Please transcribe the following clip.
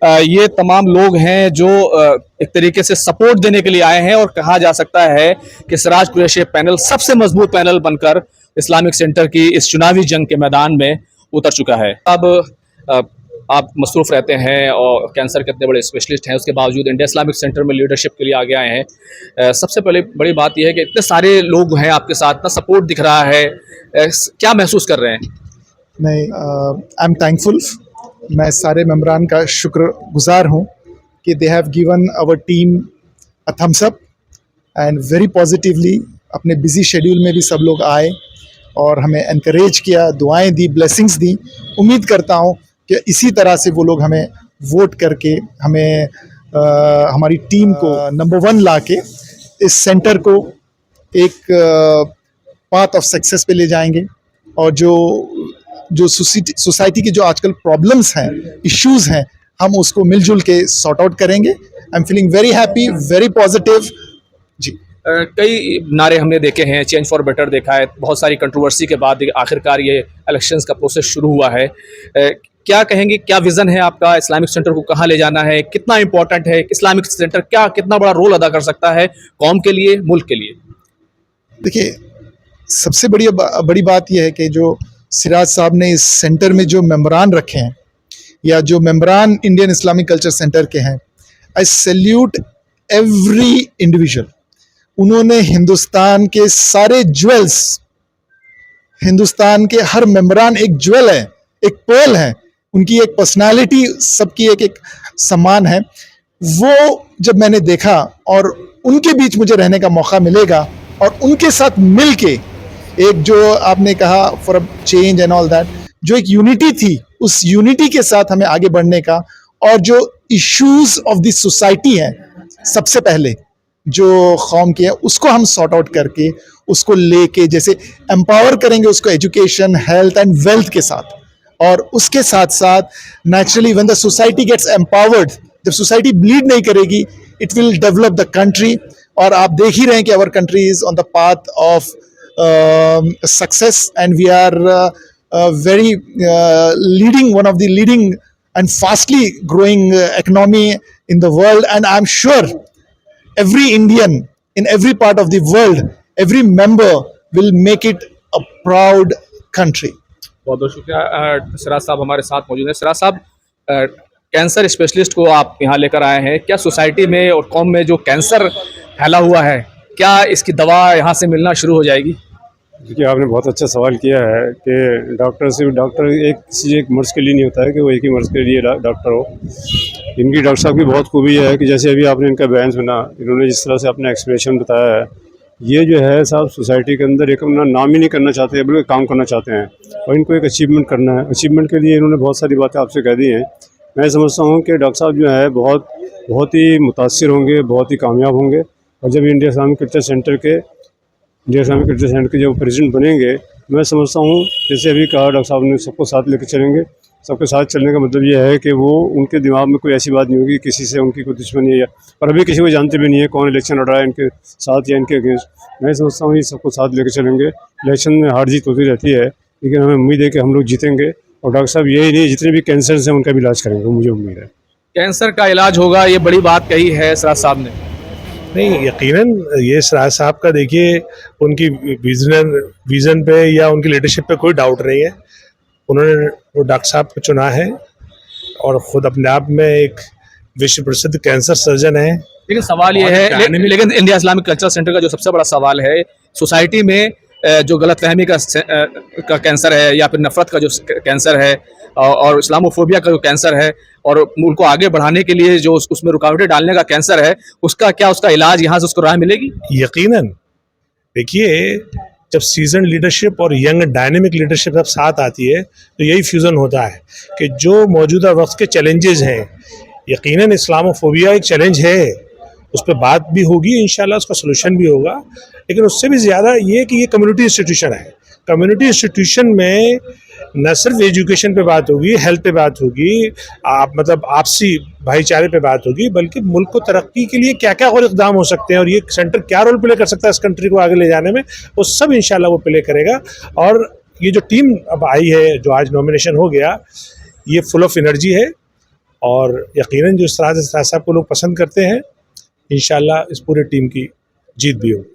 ये तमाम लोग हैं जो एक तरीके से सपोर्ट देने के लिए आए हैं और कहा जा सकता है कि सिराज कुरैशी पैनल सबसे मजबूत पैनल बनकर इस्लामिक सेंटर की इस चुनावी जंग के मैदान में उतर चुका है। अब आप मसरूफ रहते हैं और कैंसर के इतने बड़े स्पेशलिस्ट हैं, उसके बावजूद इंडिया इस्लामिक सेंटर में लीडरशिप के लिए आगे आए हैं। सबसे पहले बड़ी बात यह है कि इतने सारे लोग हैं आपके साथ, इतना सपोर्ट दिख रहा है, क्या महसूस कर रहे हैं? नहीं, आई एम थैंकफुल। मैं सारे मेंबरान का शुक्रगुजार हूँ कि they have given our team a thumbs up and very positively. अपने बिजी शेड्यूल में भी सब लोग आए और हमें एनकरेज किया, दुआएं दी, ब्लेसिंग्स दी। उम्मीद करता हूँ कि इसी तरह से वो लोग हमें वोट करके हमें हमारी टीम को नंबर 1 ला के इस सेंटर को एक पाथ ऑफ सक्सेस पे ले जाएंगे। और जो सोसाइटी की जो आजकल प्रॉब्लम्स हैं, इश्यूज हैं, हम उसको मिलजुल के सॉर्ट आउट करेंगे। I am feeling very happy, very positive जी। कई नारे हमने देखे हैं, चेंज फॉर बेटर देखा है, बहुत सारी कंट्रोवर्सी के बाद आखिरकार ये इलेक्शंस का प्रोसेस शुरू हुआ है। क्या कहेंगे, क्या विजन है आपका? इस्लामिक सेंटर को कहाँ ले जाना है? कितना इंपॉर्टेंट है इस्लामिक सेंटर? कितना बड़ा रोल अदा कर सकता है कौम के लिए, मुल्क के लिए? देखिए, सबसे बड़ी बात यह है कि जो सिराज साहब ने इस सेंटर में जो मेंबरान रखे हैं या जो मेंबरान इंडियन इस्लामिक कल्चर सेंटर के हैं, आई सैल्यूट एवरी इंडिविजुअल। उन्होंने हिंदुस्तान के सारे ज्वेल्स, हिंदुस्तान के हर मेंबरान एक ज्वेल है, एक पर्ल है, उनकी एक पर्सनालिटी, सबकी एक सम्मान है। वो जब मैंने देखा और उनके बीच मुझे रहने का मौका मिलेगा और उनके साथ मिल के एक जो आपने कहा for a change and all that, जो एक यूनिटी थी, उस यूनिटी के साथ हमें आगे बढ़ने का, और जो इश्यूज ऑफ द सोसाइटी हैं सबसे पहले जो कौम के हैं, उसको हम सॉर्ट आउट करके उसको लेके जैसे एम्पावर करेंगे उसको एजुकेशन, हेल्थ एंड वेल्थ के साथ। और उसके साथ साथ naturally when the society gets empowered, जब सोसाइटी ब्लीड नहीं करेगी, it will develop the country. और आप देख ही रहे हैं कि our country is on the path of success and we are very leading, one of the leading and fastly growing economy in the world, and I'm sure every Indian in every part of the world, every member will make it a proud country. बहुत बहुत शुक्रिया। सिराज साहब हमारे साथ मौजूद हैं। सिराज साहब, cancer specialist को आप यहाँ लेकर आए हैं, क्या सोसाइटी में और कौम में जो कैंसर फैला हुआ है, क्या इसकी दवा यहाँ से मिलना शुरू हो जाएगी? देखिए, आपने बहुत अच्छा सवाल किया है कि डॉक्टर एक मर्ज़ के लिए नहीं होता है कि वो एक ही मर्ज़ के लिए डॉक्टर हो। इनकी डॉक्टर साहब की बहुत खूबी है कि जैसे अभी आपने इनका बयान सुना, इन्होंने जिस तरह से अपना एक्सप्रेशन बताया है, ये जो है साहब सोसाइटी के अंदर एक अपना नाम ही नहीं करना चाहते, बल्कि काम करना चाहते हैं और इनको एक अचीवमेंट करना है। अचीवमेंट के लिए इन्होंने बहुत सारी बातें आपसे कह दी हैं। मैं समझता हूँ कि डॉक्टर साहब जो है बहुत ही मुतासिर होंगे, बहुत ही कामयाब होंगे। और जब इंडिया इस्लामिक कल्चर सेंटर के जो प्रेसिडेंट बनेंगे, मैं समझता हूँ जैसे अभी कहा डॉक्टर साहब ने, सबको साथ लेकर चलेंगे। सबके साथ चलने का मतलब ये है कि वो उनके दिमाग में कोई ऐसी बात नहीं होगी किसी से उनकी कोई दुश्मनी है, और अभी किसी को जानते भी नहीं है कौन इलेक्शन लड़ रहा है इनके साथ या इनके अगेंस्ट। मैं समझता हूँ ये सबको साथ लेकर चलेंगे। इलेक्शन में हार जीत होती रहती है, लेकिन हमें उम्मीद है कि हम लोग जीतेंगे। और डॉक्टर साहब यही नहीं, जितने भी कैंसर हैं उनका भी इलाज करेंगे, मुझे उम्मीद है। कैंसर का इलाज होगा, ये बड़ी बात कही है सिराज साहब ने। नहीं, यकीनन ये सिराज साहब का देखिए, उनकी विज़न पे या उनकी लीडरशिप पे कोई डाउट नहीं है। उन्होंने वो डॉक्टर साहब को चुना है और ख़ुद अपने आप में एक विश्व प्रसिद्ध कैंसर सर्जन है। लेकिन सवाल ये है, लेकिन इंडिया इस्लामिक कल्चर सेंटर का जो सबसे बड़ा सवाल है, सोसाइटी में जो गलतफहमी का कैंसर है या फिर नफरत का जो कैंसर है और इस्लामोफोबिया का जो कैंसर है और मुल्क को आगे बढ़ाने के लिए जो उसमें रुकावटें डालने का कैंसर है, उसका इलाज यहाँ से उसको राह मिलेगी? यकीनन। देखिए, जब सीजन लीडरशिप और यंग डायनेमिक लीडरशिप सब साथ आती है तो यही फ्यूज़न होता है कि जो मौजूदा वक्त के चैलेंजेस हैं, यकीनन इस्लामोफोबिया एक चैलेंज है, उस पर बात भी होगी, इंशाल्लाह उसका सोल्यूशन भी होगा। लेकिन उससे भी ज़्यादा ये कि ये कम्युनिटी इंस्टीट्यूशन है। कम्युनिटी इंस्टीट्यूशन में न सिर्फ एजुकेशन पे बात होगी, हेल्थ पे बात होगी, मतलब आपसी भाईचारे पे बात होगी, बल्कि मुल्क को तरक्की के लिए क्या क्या और इक़दाम हो सकते हैं और ये सेंटर क्या रोल प्ले कर सकता है इस कंट्री को आगे ले जाने में, वो सब इंशाल्लाह वो प्ले करेगा। और ये जो टीम अब आई है, जो आज नॉमिनेशन हो गया, ये फुल ऑफ एनर्जी है और यकीनन जो इस तरह से साहब को लोग पसंद करते हैं, इंशाल्लाह इस पूरे टीम की जीत भी होगी।